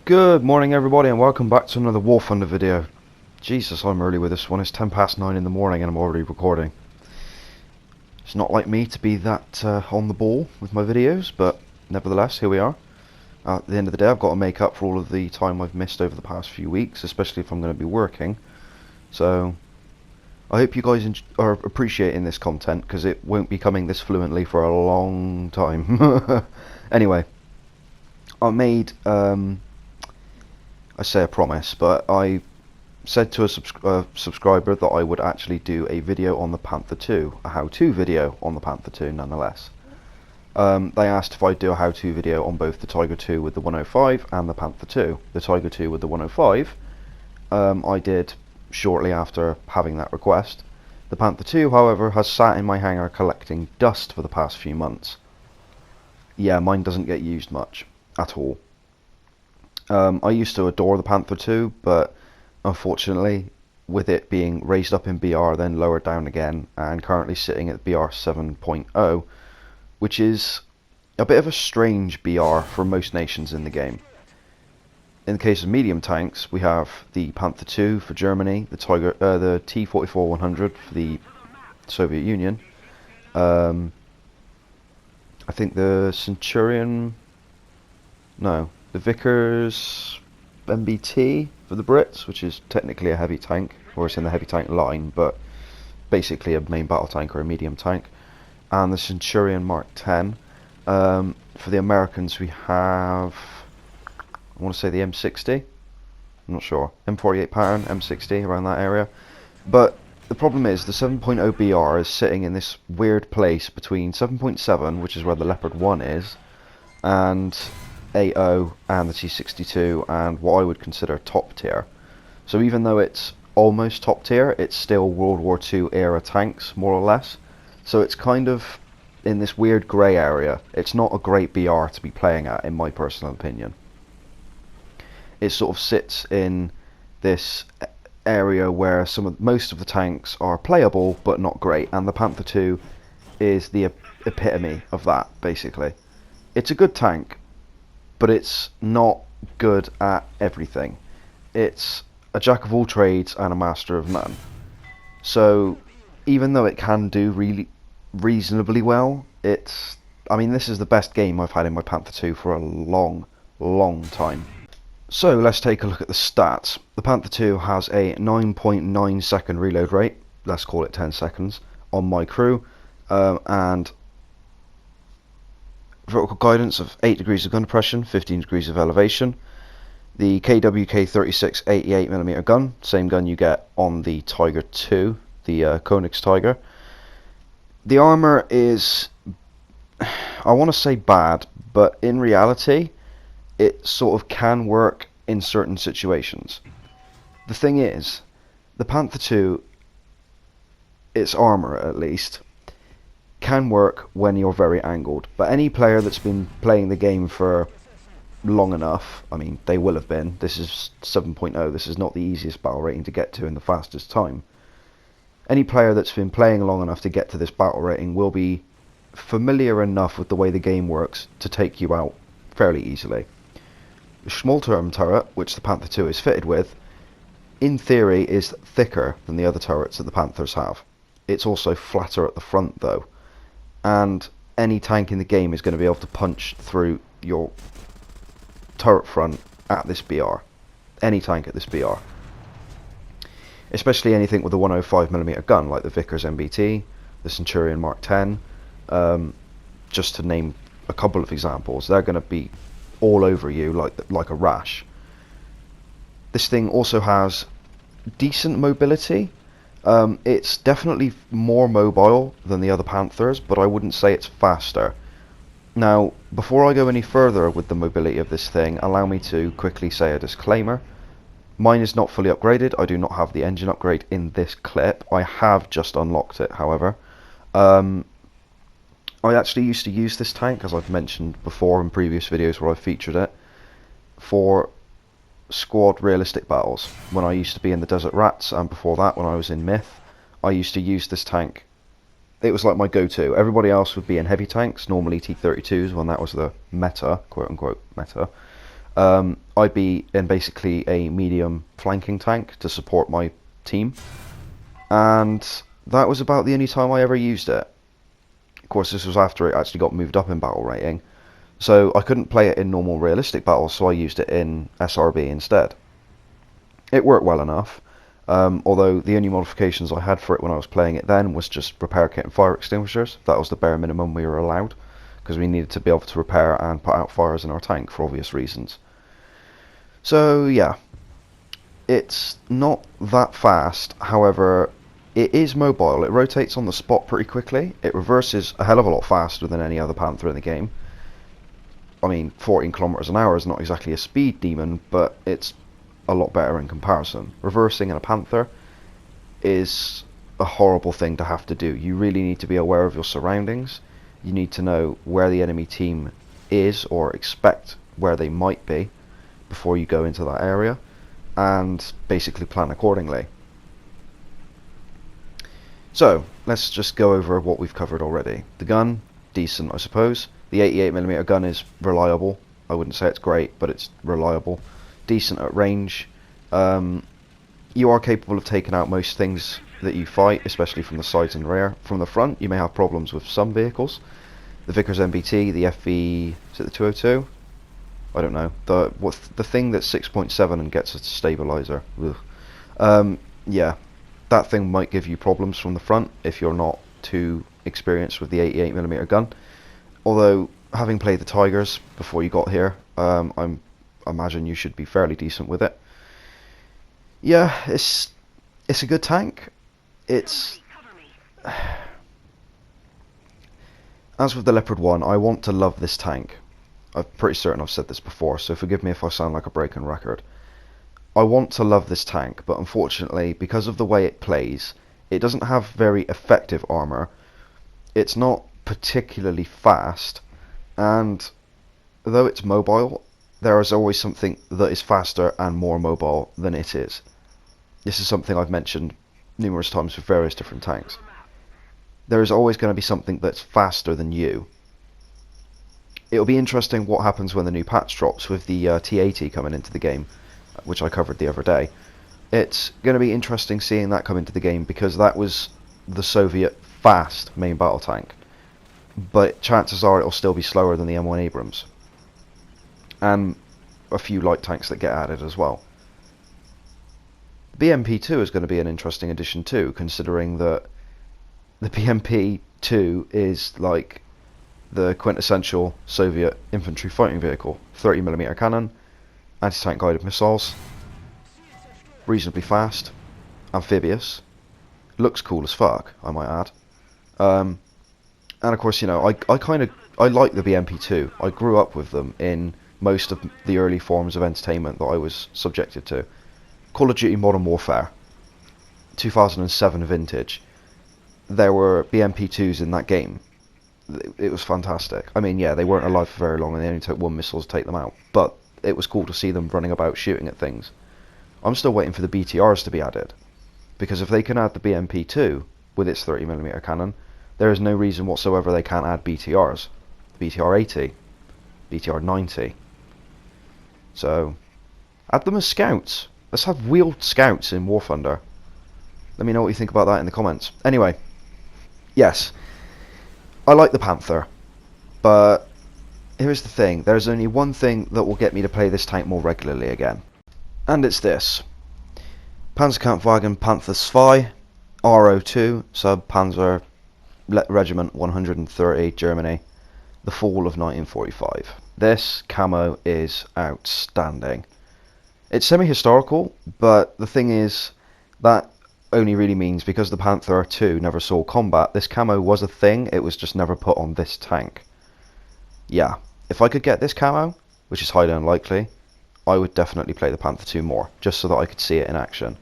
Good morning everybody and welcome back to another War Thunder video. Jesus, I'm early with this one. It's 9:10 in the morning and I'm already recording. It's not like me to be that on the ball with my videos, but nevertheless, here we are. At the end of the day, I've got to make up for all of the time I've missed over the past few weeks, especially if I'm going to be working. So, I hope you guys are appreciating this content, because it won't be coming this fluently for a long time. Anyway, I made... I say a promise, but I said to a subscriber that I would actually do a video on the Panther 2, a how-to video on the Panther 2 nonetheless. They asked if I'd do a how-to video on both the Tiger 2 with the 105 and the Panther 2. The Tiger 2 with the 105 I did shortly after having that request. The Panther 2, however, has sat in my hangar collecting dust for the past few months. Yeah, mine doesn't get used much at all. I used to adore the Panther 2, but unfortunately, with it being raised up in BR, then lowered down again, and currently sitting at BR 7.0, which is a bit of a strange BR for most nations in the game. In the case of medium tanks, we have the Panther 2 for Germany, the T-44-100 for the Soviet Union, I think the Centurion... no. The Vickers MBT for the Brits, which is technically a heavy tank, or it's in the heavy tank line, but basically a main battle tank or a medium tank. And the Centurion Mark 10. For the Americans, we have, I want to say the M60. I'm not sure. M48 pattern, M60, around that area. But the problem is the 7.0 BR is sitting in this weird place between 7.7, which is where the Leopard 1 is, and 8.0 and the T62, and what I would consider top tier. So even though it's almost top tier, it's still World War II era tanks, more or less. So it's kind of in this weird grey area. It's not a great BR to be playing at, in my personal opinion. It sort of sits in this area where most of the tanks are playable but not great, and the Panther 2 is the epitome of that, basically. It's a good tank, but it's not good at everything. It's a jack of all trades and a master of none. So even though it can do really reasonably well, I mean, this is the best game I've had in my Panther 2 for a long time. So let's take a look at the stats. The Panther 2 has a 9.9 second reload rate, let's call it 10 seconds, on my crew, and vertical guidance of 8 degrees of gun depression, 15 degrees of elevation. The KWK-36 88mm gun, same gun you get on the Tiger 2, the Koenigs Tiger. The armour is, I want to say bad, but in reality, it sort of can work in certain situations. The thing is, the Panther 2, its armour at least, can work when you're very angled, but any player that's been playing the game for long enough, I mean, they will have been, this is 7.0, this is not the easiest battle rating to get to in the fastest time. Any player that's been playing long enough to get to this battle rating will be familiar enough with the way the game works to take you out fairly easily. The Schooter turret, which the Panther 2 is fitted with, in theory is thicker than the other turrets that the Panthers have. It's also flatter at the front though, and any tank in the game is going to be able to punch through your turret front at this BR. Any tank at this BR. Especially anything with a 105mm gun, like the Vickers MBT, the Centurion Mark 10, just to name a couple of examples. They're going to be all over you like a rash. This thing also has decent mobility. It's definitely more mobile than the other Panthers, but I wouldn't say it's faster. Now, before I go any further with the mobility of this thing, allow me to quickly say a disclaimer. Mine is not fully upgraded. I do not have the engine upgrade in this clip. I have just unlocked it, however. I actually used to use this tank, as I've mentioned before in previous videos where I've featured it, for squad realistic battles. When I used to be in the Desert Rats, and before that when I was in Myth, I used to use this tank it was like my go-to. Everybody else would be in heavy tanks, normally T-32s when that was the meta, quote-unquote meta. I'd be in basically a medium flanking tank to support my team, and that was about the only time I ever used it. Of course, this was after it actually got moved up in battle rating, so I couldn't play it in normal realistic battles, so I used it in SRB instead. It worked well enough, although the only modifications I had for it when I was playing it then was just repair kit and fire extinguishers. That was the bare minimum we were allowed, because we needed to be able to repair and put out fires in our tank for obvious reasons. So yeah, it's not that fast, however it is mobile. It rotates on the spot pretty quickly. It reverses a hell of a lot faster than any other Panther in the game. I mean, 14 kilometers an hour is not exactly a speed demon, but it's a lot better in comparison. Reversing in a Panther is a horrible thing to have to do. You really need to be aware of your surroundings. You need to know where the enemy team is, or expect where they might be, before you go into that area, and basically plan accordingly. So, let's just go over what we've covered already. The gun, decent I suppose. The 88mm gun is reliable. I wouldn't say it's great, but it's reliable. Decent at range. You are capable of taking out most things that you fight, especially from the sides and rear. From the front, you may have problems with some vehicles. The Vickers MBT, the FV, is it the 202? I don't know. The thing that's 6.7 and gets a stabilizer. Yeah, that thing might give you problems from the front if you're not too experienced with the 88mm gun. Although, having played the Tigers before you got here, I imagine you should be fairly decent with it. Yeah, it's a good tank. It's as with the Leopard 1, I want to love this tank. I'm pretty certain I've said this before, so forgive me if I sound like a broken record. I want to love this tank, but unfortunately, because of the way it plays, it doesn't have very effective armor. It's not particularly fast, and though it's mobile, there is always something that is faster and more mobile than it is. This is something I've mentioned numerous times with various different tanks. There is always going to be something that's faster than you. It'll be interesting what happens when the new patch drops with the T80 coming into the game, which I covered the other day. It's going to be interesting seeing that come into the game, because that was the Soviet fast main battle tank, but chances are it'll still be slower than the M1 Abrams, and a few light tanks that get added as well. BMP-2 is going to be an interesting addition too, considering that the BMP-2 is like the quintessential Soviet infantry fighting vehicle. 30mm cannon, anti-tank guided missiles, reasonably fast, amphibious, looks cool as fuck, I might add. And of course, you know, I like the BMP-2. I grew up with them in most of the early forms of entertainment that I was subjected to. Call of Duty Modern Warfare, 2007 vintage. There were BMP-2s in that game. It was fantastic. I mean, yeah, they weren't alive for very long, and they only took one missile to take them out, but it was cool to see them running about shooting at things. I'm still waiting for the BTRs to be added, because if they can add the BMP-2 with its 30mm cannon, there is no reason whatsoever they can't add BTRs. BTR-80, BTR-90. So, add them as scouts. Let's have wheeled scouts in War Thunder. Let me know what you think about that in the comments. Anyway, yes, I like the Panther, but here's the thing. There's only one thing that will get me to play this tank more regularly again, and it's this. Panzerkampfwagen Panther 2, RO2, Sub-Panzer Regiment 130, Germany, the fall of 1945. This camo is outstanding. It's semi-historical, but the thing is, that only really means because the Panther 2 never saw combat, this camo was a thing, it was just never put on this tank. Yeah, if I could get this camo, which is highly unlikely, I would definitely play the Panther 2 more, just so that I could see it in action.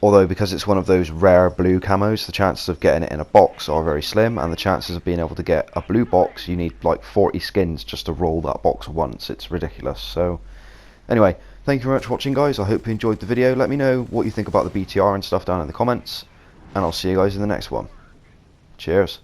Although, because it's one of those rare blue camos, the chances of getting it in a box are very slim, and the chances of being able to get a blue box, you need like 40 skins just to roll that box once. It's ridiculous. So, anyway, thank you very much for watching, guys. I hope you enjoyed the video. Let me know what you think about the BTR and stuff down in the comments, and I'll see you guys in the next one. Cheers.